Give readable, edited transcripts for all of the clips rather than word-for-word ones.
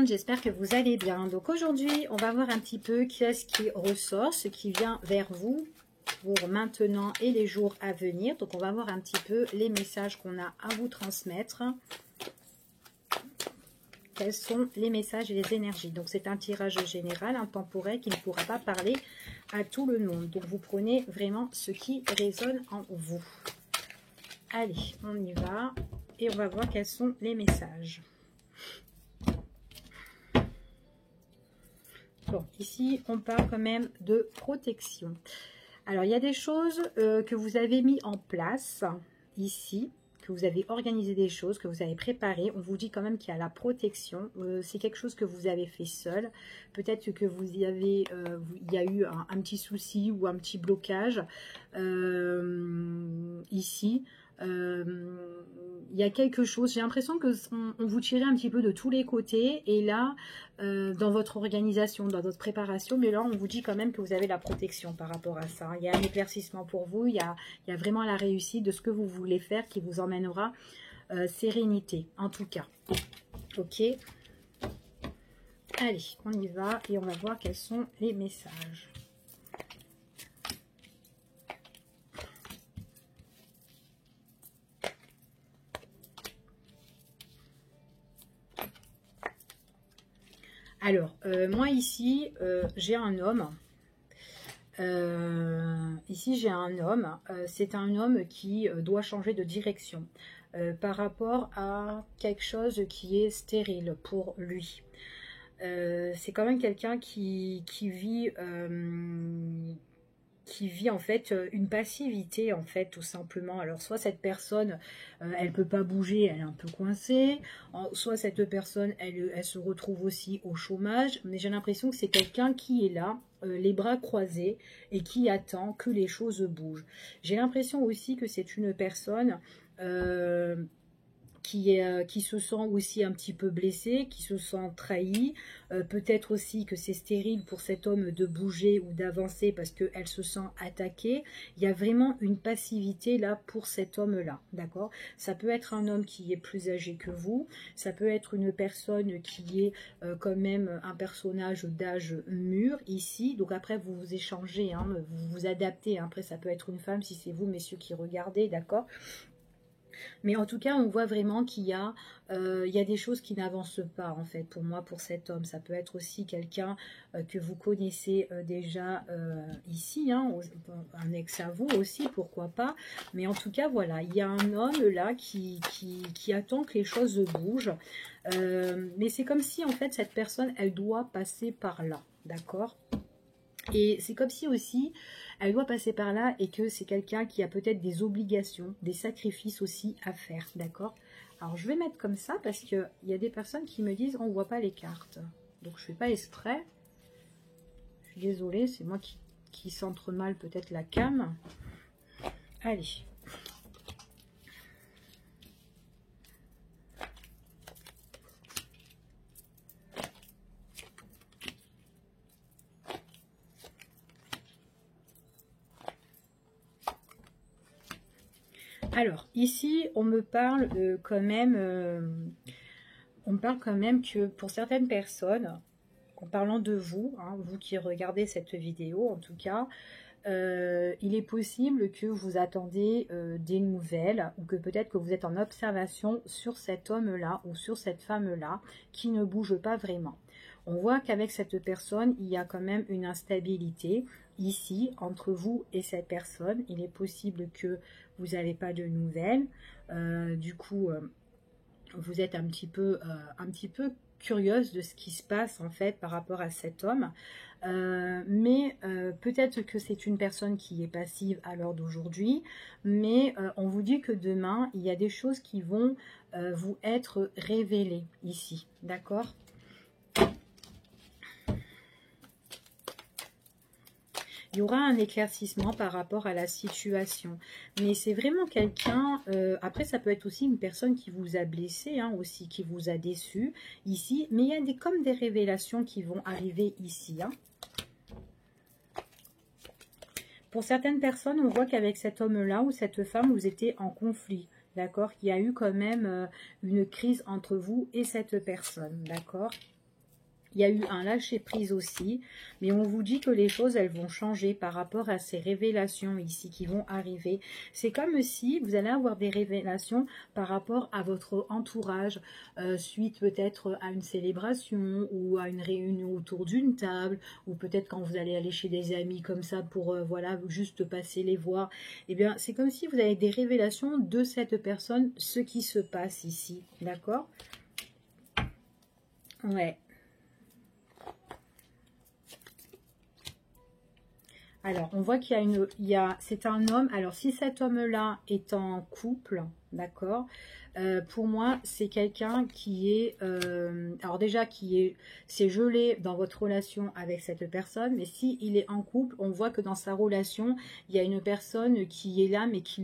monde, j'espère que vous allez bien. Donc aujourd'hui, on va voir un petit peu qu'est-ce qui ressort, ce qui vient vers vous pour maintenant et les jours à venir. Donc on va voir un petit peu les messages qu'on a à vous transmettre. Quels sont les messages et les énergies. Donc c'est un tirage général, intemporel, qui ne pourra pas parler à tout le monde. Donc vous prenez vraiment ce qui résonne en vous. Allez, on y va et on va voir quels sont les messages. Bon, ici, on parle quand même de protection. Alors, il y a des choses que vous avez mis en place ici, que vous avez organisé des choses, que vous avez préparées. On vous dit quand même qu'il y a la protection. C'est quelque chose que vous avez fait seul. Peut-être que vous y avez, il y a eu un petit souci ou un petit blocage ici. Il y a quelque chose, j'ai l'impression que on vous tirait un petit peu de tous les côtés et là dans votre organisation, dans votre préparation, mais là on vous dit quand même que vous avez la protection par rapport à ça. Il y a un éclaircissement pour vous, il y a vraiment la réussite de ce que vous voulez faire qui vous emmènera sérénité en tout cas. Ok, allez, on y va et on va voir quels sont les messages. Alors, moi ici, j'ai un homme. Ici, j'ai un homme. C'est un homme qui doit changer de direction par rapport à quelque chose qui est stérile pour lui. C'est quand même quelqu'un qui vit en fait une passivité en fait tout simplement. Alors soit cette personne elle peut pas bouger, elle est un peu coincée, soit cette personne elle se retrouve aussi au chômage, mais j'ai l'impression que c'est quelqu'un qui est là les bras croisés et qui attend que les choses bougent. J'ai l'impression aussi que c'est une personne qui se sent aussi un petit peu blessé, qui se sent trahi. Peut-être aussi que c'est stérile pour cet homme de bouger ou d'avancer parce qu'elle se sent attaquée. Il y a vraiment une passivité là pour cet homme-là, d'accord? Ça peut être un homme qui est plus âgé que vous, ça peut être une personne qui est quand même un personnage d'âge mûr ici. Donc après vous vous échangez, hein, vous vous adaptez. Après ça peut être une femme si c'est vous messieurs qui regardez, d'accord? Mais en tout cas, on voit vraiment qu'il y a des choses qui n'avancent pas, en fait, pour moi, pour cet homme. Ça peut être aussi quelqu'un que vous connaissez déjà ici, hein, un ex à vous aussi, pourquoi pas. Mais en tout cas, voilà, il y a un homme là qui attend que les choses bougent. Mais c'est comme si, en fait, cette personne, elle doit passer par là, d'accord ? Et c'est comme si aussi, elle doit passer par là et que c'est quelqu'un qui a peut-être des obligations, des sacrifices aussi à faire, d'accord? Alors, je vais mettre comme ça parce qu'il y a des personnes qui me disent on ne voit pas les cartes. Donc, je ne fais pas exprès. Je suis désolée, c'est moi qui centre mal peut-être la cam. Allez. Alors, ici, on me parle quand même, que pour certaines personnes, en parlant de vous, hein, vous qui regardez cette vidéo en tout cas, il est possible que vous attendez des nouvelles ou que peut-être que vous êtes en observation sur cet homme-là ou sur cette femme-là qui ne bouge pas vraiment. On voit qu'avec cette personne, il y a quand même une instabilité ici entre vous et cette personne. Il est possible que vous n'avez pas de nouvelles. Du coup, vous êtes un petit peu curieuse de ce qui se passe en fait par rapport à cet homme. Mais peut-être que c'est une personne qui est passive à l'heure d'aujourd'hui, mais on vous dit que demain, il y a des choses qui vont vous être révélées ici, d'accord ? Il y aura un éclaircissement par rapport à la situation. Mais c'est vraiment quelqu'un... après, ça peut être aussi une personne qui vous a blessé, hein, aussi, qui vous a déçu ici. Mais il y a comme des révélations qui vont arriver ici. Hein. Pour certaines personnes, on voit qu'avec cet homme-là ou cette femme, vous étiez en conflit. D'accord? Il y a eu quand même une crise entre vous et cette personne. D'accord? Il y a eu un lâcher-prise aussi, mais on vous dit que les choses, elles vont changer par rapport à ces révélations ici qui vont arriver. C'est comme si vous allez avoir des révélations par rapport à votre entourage, suite peut-être à une célébration ou à une réunion autour d'une table, ou peut-être quand vous allez aller chez des amis comme ça pour, voilà, juste passer les voir. Eh bien, c'est comme si vous avez des révélations de cette personne, ce qui se passe ici, d'accord? Ouais. Alors, on voit qu'il y a c'est un homme. Alors, si cet homme-là est en couple, d'accord, pour moi, c'est quelqu'un qui est, alors déjà, c'est gelé dans votre relation avec cette personne, mais si il est en couple, on voit que dans sa relation, il y a une personne qui est là, mais qui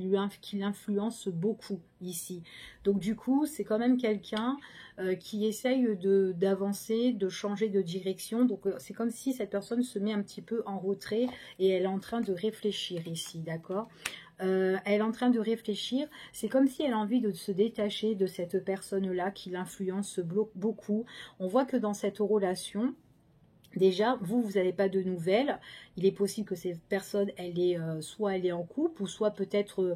l'influence beaucoup ici. Donc, du coup, c'est quand même quelqu'un qui essaye d'avancer, de changer de direction. Donc, c'est comme si cette personne se met un petit peu en retrait et elle est en train de réfléchir ici, d'accord? Elle est en train de réfléchir. C'est comme si elle a envie de se détacher de cette personne-là qui l'influence beaucoup. On voit que dans cette relation, déjà, vous n'avez pas de nouvelles. Il est possible que cette personne, soit elle est en couple, ou soit peut-être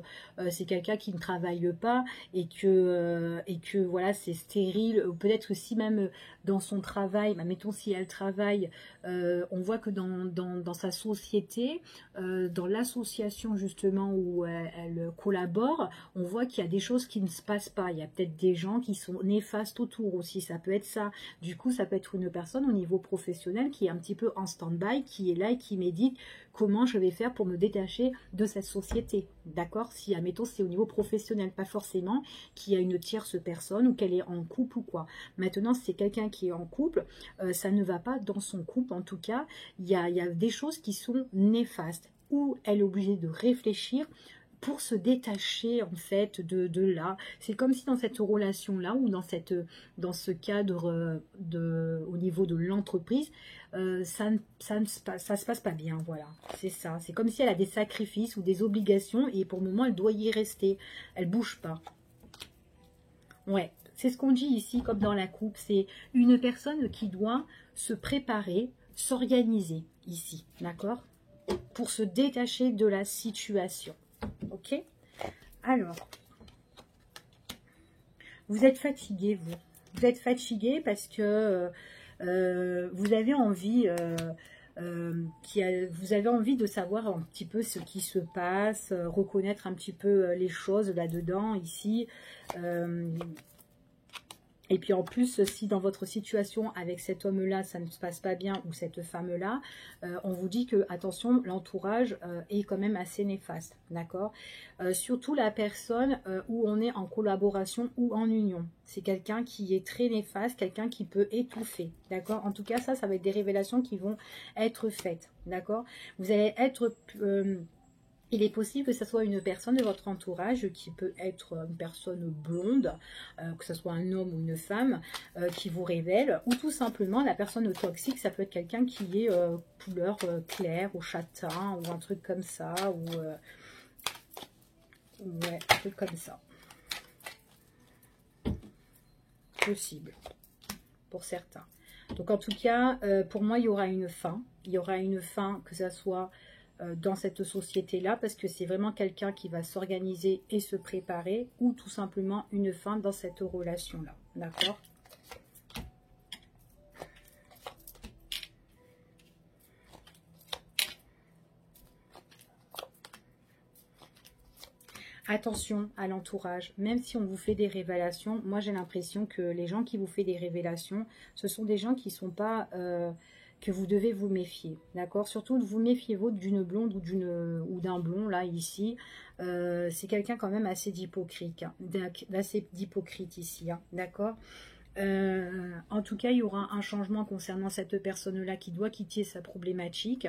c'est quelqu'un qui ne travaille pas et que voilà, c'est stérile. Ou peut-être si même dans son travail, bah, mettons si elle travaille, on voit que dans sa société, dans l'association justement où elle collabore, on voit qu'il y a des choses qui ne se passent pas. Il y a peut-être des gens qui sont néfastes autour aussi. Ça peut être ça. Du coup, ça peut être une personne au niveau professionnel qui est un petit peu en stand-by, qui est là et qui médite comment je vais faire pour me détacher de cette société. D'accord? Si, admettons, c'est au niveau professionnel, pas forcément qu'il y a une tierce personne ou qu'elle est en couple ou quoi. Maintenant, si c'est quelqu'un qui est en couple, ça ne va pas dans son couple. En tout cas, il y a des choses qui sont néfastes, où elle est obligée de réfléchir pour se détacher en fait de là. C'est comme si dans cette relation-là ou dans ce cadre au niveau de l'entreprise, ça se passe pas bien, voilà. C'est ça. C'est comme si elle a des sacrifices ou des obligations et pour le moment, elle doit y rester. Elle bouge pas. Ouais, c'est ce qu'on dit ici, comme dans la coupe. C'est une personne qui doit se préparer, s'organiser ici, d'accord? Pour se détacher de la situation. Ok? Alors, vous êtes fatigué, vous. Vous êtes fatigué parce que vous avez envie... vous avez envie de savoir un petit peu ce qui se passe, reconnaître un petit peu les choses là-dedans, ici. Et puis en plus, si dans votre situation avec cet homme-là, ça ne se passe pas bien, ou cette femme-là, on vous dit que, attention, l'entourage est quand même assez néfaste, d'accord? Surtout la personne où on est en collaboration ou en union. C'est quelqu'un qui est très néfaste, quelqu'un qui peut étouffer, d'accord? En tout cas, ça va être des révélations qui vont être faites, d'accord? Vous allez être... il est possible que ce soit une personne de votre entourage qui peut être une personne blonde, que ce soit un homme ou une femme, qui vous révèle, ou tout simplement la personne toxique, ça peut être quelqu'un qui est couleur claire ou châtain, ou un truc comme ça, ou ouais, un truc comme ça. Possible, pour certains. Donc en tout cas, pour moi, il y aura une fin. Il y aura une fin, que ça soit dans cette société-là, parce que c'est vraiment quelqu'un qui va s'organiser et se préparer, ou tout simplement une fin dans cette relation-là. D'accord? Attention à l'entourage, même si on vous fait des révélations, moi j'ai l'impression que les gens qui vous font des révélations, ce sont des gens qui ne sont pas... que vous devez vous méfier, d'accord? Surtout, vous méfiez-vous d'une blonde ou d'un blond, là, ici. C'est quelqu'un quand même assez d'hypocrite, hein, d'assez d'hypocrite ici, hein, d'accord? En tout cas, il y aura un changement concernant cette personne-là qui doit quitter sa problématique.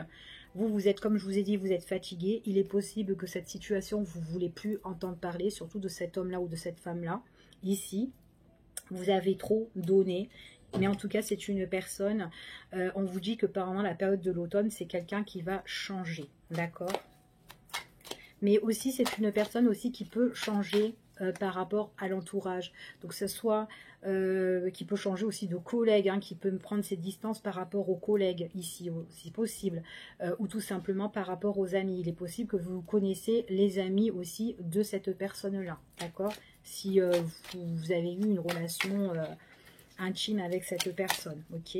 Vous êtes, comme je vous ai dit, vous êtes fatigué. Il est possible que cette situation, vous ne voulez plus entendre parler, surtout de cet homme-là ou de cette femme-là, ici. Vous avez trop donné. Mais en tout cas, c'est une personne, on vous dit que pendant la période de l'automne, c'est quelqu'un qui va changer, d'accord? Mais aussi, c'est une personne aussi qui peut changer par rapport à l'entourage. Donc ce soit qui peut changer aussi de collègue, hein, qui peut me prendre ses distances par rapport aux collègues ici, si possible, ou tout simplement par rapport aux amis. Il est possible que vous connaissez les amis aussi de cette personne-là, d'accord? Si vous avez eu une relation intime avec cette personne, ok?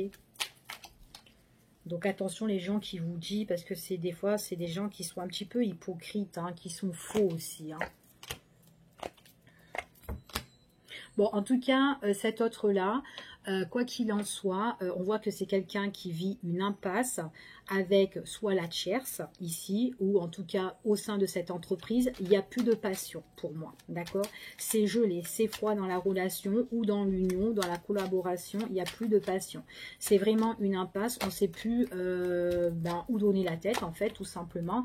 Donc attention les gens qui vous disent, parce que c'est des fois, c'est des gens qui sont un petit peu hypocrites, hein, qui sont faux aussi, hein. Bon, en tout cas, cet autre-là, quoi qu'il en soit, on voit que c'est quelqu'un qui vit une impasse avec soit la tierce ici, ou en tout cas au sein de cette entreprise, il n'y a plus de passion pour moi, d'accord? C'est gelé, c'est froid dans la relation ou dans l'union, dans la collaboration, il n'y a plus de passion. C'est vraiment une impasse, on ne sait plus où donner la tête en fait, tout simplement,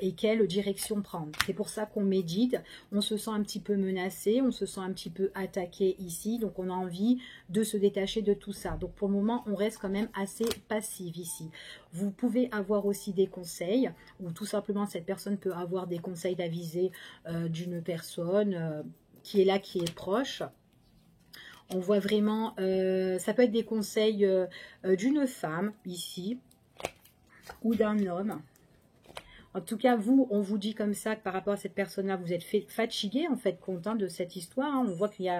et quelle direction prendre. C'est pour ça qu'on médite, on se sent un petit peu menacé, on se sent un petit peu attaqué ici, donc on a envie de se détacher de tout ça. Donc pour le moment, on reste quand même assez passif ici. Vous pouvez avoir aussi des conseils, ou tout simplement cette personne peut avoir des conseils d'aviser d'une personne qui est là, qui est proche. On voit vraiment, ça peut être des conseils d'une femme ici, ou d'un homme. En tout cas, vous, on vous dit comme ça que par rapport à cette personne-là, vous êtes fatigué, en fait, content de cette histoire. Hein. On voit qu'il y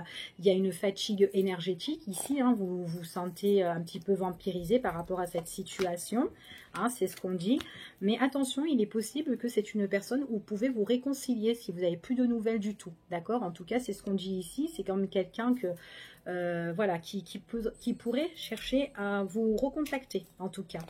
a une fatigue énergétique ici. Hein. Vous vous sentez un petit peu vampirisé par rapport à cette situation. Hein, c'est ce qu'on dit. Mais attention, il est possible que c'est une personne où vous pouvez vous réconcilier si vous n'avez plus de nouvelles du tout. D'accord? En tout cas, c'est ce qu'on dit ici. C'est comme quelqu'un que, voilà, qui pourrait chercher à vous recontacter, en tout cas.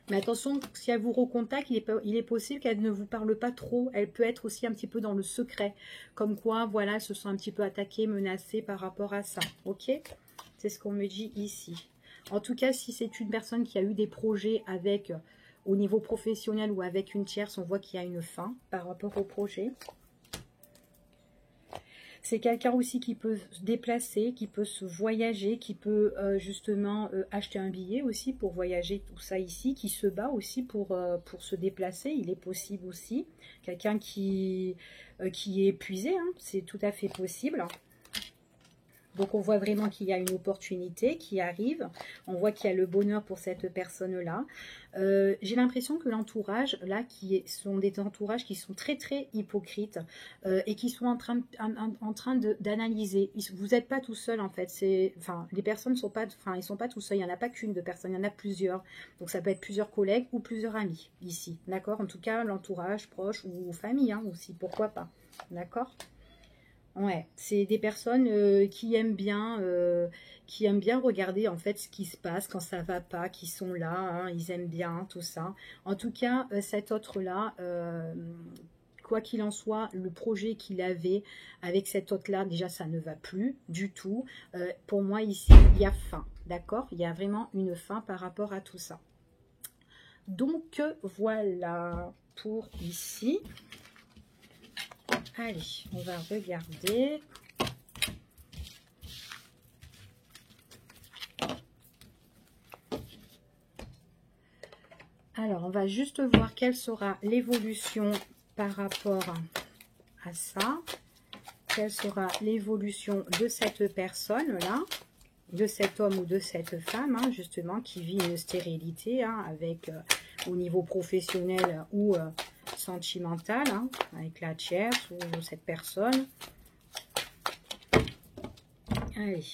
Mais attention, si elle vous recontacte, il est possible qu'elle ne vous parle pas trop. Elle peut être aussi un petit peu dans le secret. Comme quoi, voilà, elle se sent un petit peu attaquée, menacée par rapport à ça. Ok? C'est ce qu'on me dit ici. En tout cas, si c'est une personne qui a eu des projets avec, au niveau professionnel ou avec une tierce, on voit qu'il y a une fin par rapport au projet. C'est quelqu'un aussi qui peut se déplacer, qui peut se voyager, qui peut justement acheter un billet aussi pour voyager, tout ça ici, qui se bat aussi pour se déplacer, il est possible aussi. Quelqu'un qui est épuisé, hein, c'est tout à fait possible. Donc on voit vraiment qu'il y a une opportunité qui arrive, on voit qu'il y a le bonheur pour cette personne-là. J'ai l'impression que l'entourage, là, sont des entourages qui sont très très hypocrites et qui sont en train d'analyser. Vous n'êtes pas tout seul en fait, les personnes sont pas, ils sont pas tout seuls, il n'y en a pas qu'une de personne, il y en a plusieurs. Donc ça peut être plusieurs collègues ou plusieurs amis ici, d'accord? En tout cas, l'entourage proche ou famille hein, aussi, pourquoi pas, d'accord? Ouais, c'est des personnes qui aiment bien regarder en fait ce qui se passe quand ça va pas, qui sont là, hein, ils aiment bien tout ça. En tout cas, cet autre-là, quoi qu'il en soit, le projet qu'il avait avec cet autre-là, déjà ça ne va plus du tout. Pour moi ici, il y a fin, d'accord? Il y a vraiment une fin par rapport à tout ça. Donc voilà pour ici. Allez, on va regarder. Alors, on va juste voir quelle sera l'évolution par rapport à ça. Quelle sera l'évolution de cette personne-là, de cet homme ou de cette femme, hein, justement, qui vit une stérilité hein, avec au niveau professionnel ou sentimental, hein, avec la tierce ou cette personne. Allez.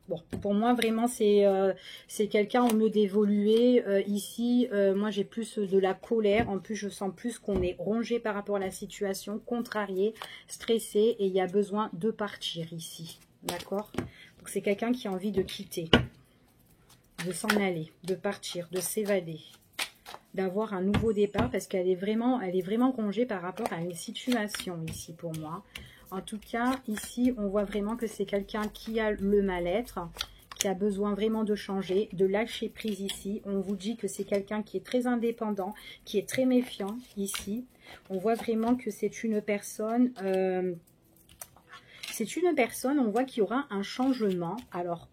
Bon, pour moi, vraiment, c'est quelqu'un au mieux d'évoluer. Ici, moi, j'ai plus de la colère. En plus, je sens plus qu'on est rongé par rapport à la situation, contrarié, stressé, et il y a besoin de partir ici. D'accord? Donc, c'est quelqu'un qui a envie de quitter, de s'en aller, de partir, de s'évader, d'avoir un nouveau départ, parce qu'elle est vraiment rongée par rapport à une situation ici pour moi. En tout cas, ici, on voit vraiment que c'est quelqu'un qui a le mal-être, qui a besoin vraiment de changer, de lâcher prise ici. On vous dit que c'est quelqu'un qui est très indépendant, qui est très méfiant ici. On voit vraiment que c'est une personne C'est une personne, on voit qu'il y aura un changement. Alors,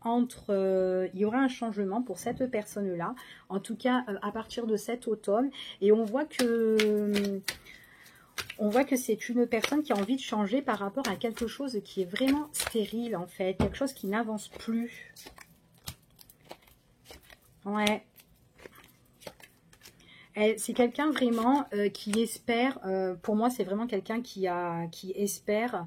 il y aura un changement pour cette personne-là, en tout cas à partir de cet automne. Et on voit que c'est une personne qui a envie de changer par rapport à quelque chose qui est vraiment stérile, en fait. Quelque chose qui n'avance plus. Ouais. C'est quelqu'un vraiment qui espère, pour moi c'est vraiment quelqu'un qui espère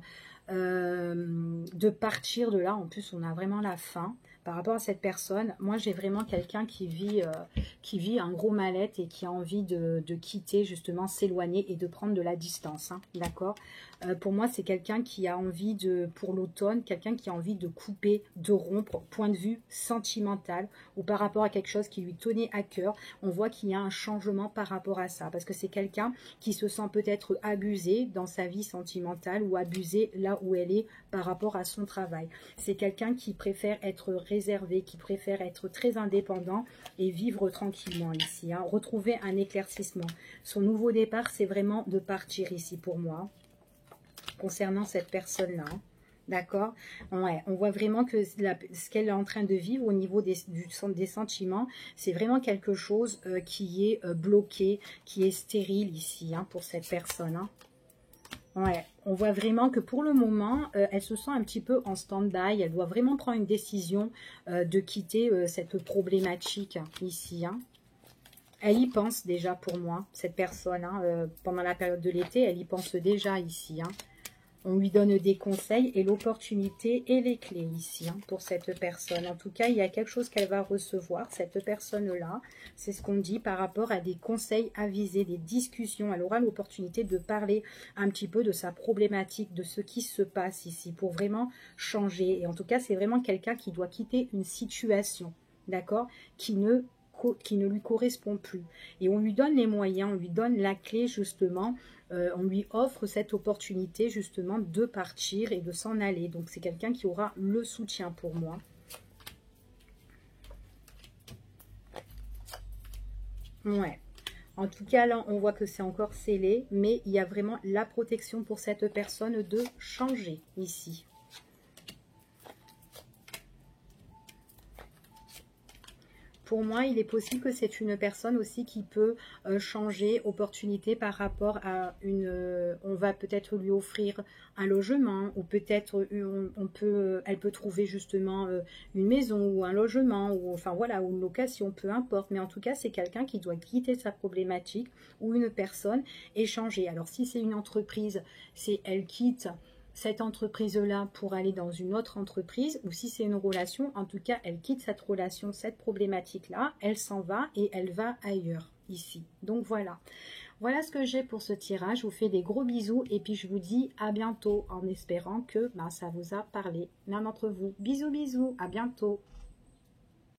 de partir de là. En plus on a vraiment la fin par rapport à cette personne. Moi j'ai vraiment quelqu'un qui vit un gros mal-être et qui a envie de quitter, justement s'éloigner et de prendre de la distance, hein, d'accord. Pour moi c'est quelqu'un qui a envie pour l'automne, quelqu'un qui a envie de couper, de rompre, point de vue sentimental ou par rapport à quelque chose qui lui tenait à cœur. On voit qu'il y a un changement par rapport à ça, parce que c'est quelqu'un qui se sent peut-être abusé dans sa vie sentimentale ou abusé là où elle est par rapport à son travail. C'est quelqu'un qui préfère être réservé, qui préfère être très indépendant et vivre tranquillement ici, hein. Retrouver un éclaircissement. Son nouveau départ, c'est vraiment de partir ici pour moi, concernant cette personne-là. D'accord. Ouais, on voit vraiment que ce qu'elle est en train de vivre au niveau des sentiments, c'est vraiment quelque chose qui est bloqué, qui est stérile ici, hein, pour cette personne, hein. Ouais, on voit vraiment que pour le moment, elle se sent un petit peu en stand-by. Elle doit vraiment prendre une décision de quitter cette problématique ici, hein. Elle y pense déjà pour moi, cette personne, hein, pendant la période de l'été, elle y pense déjà ici, hein. On lui donne des conseils et l'opportunité et les clés ici, hein, pour cette personne. En tout cas, il y a quelque chose qu'elle va recevoir, cette personne-là. C'est ce qu'on dit par rapport à des conseils avisés, des discussions. Elle aura l'opportunité de parler un petit peu de sa problématique, de ce qui se passe ici, pour vraiment changer. Et en tout cas, c'est vraiment quelqu'un qui doit quitter une situation, d'accord, qui ne lui correspond plus. Et on lui donne les moyens, on lui donne la clé justement, on lui offre cette opportunité justement de partir et de s'en aller. Donc c'est quelqu'un qui aura le soutien pour moi. Ouais. En tout cas, là, on voit que c'est encore scellé, mais il y a vraiment la protection pour cette personne de changer ici. Pour moi, il est possible que c'est une personne aussi qui peut changer, opportunité par rapport à on va peut-être lui offrir un logement, ou peut-être elle peut trouver justement une maison ou un logement, ou enfin voilà, ou une location, peu importe. Mais en tout cas, c'est quelqu'un qui doit quitter sa problématique, ou une personne, et changer. Alors si c'est une entreprise, c'est elle quitte cette entreprise-là pour aller dans une autre entreprise, ou si c'est une relation, en tout cas, elle quitte cette relation, cette problématique-là, elle s'en va et elle va ailleurs, ici. Donc voilà. Voilà ce que j'ai pour ce tirage. Je vous fais des gros bisous et puis je vous dis à bientôt en espérant que ça vous a parlé, l'un d'entre vous. Bisous, bisous, à bientôt.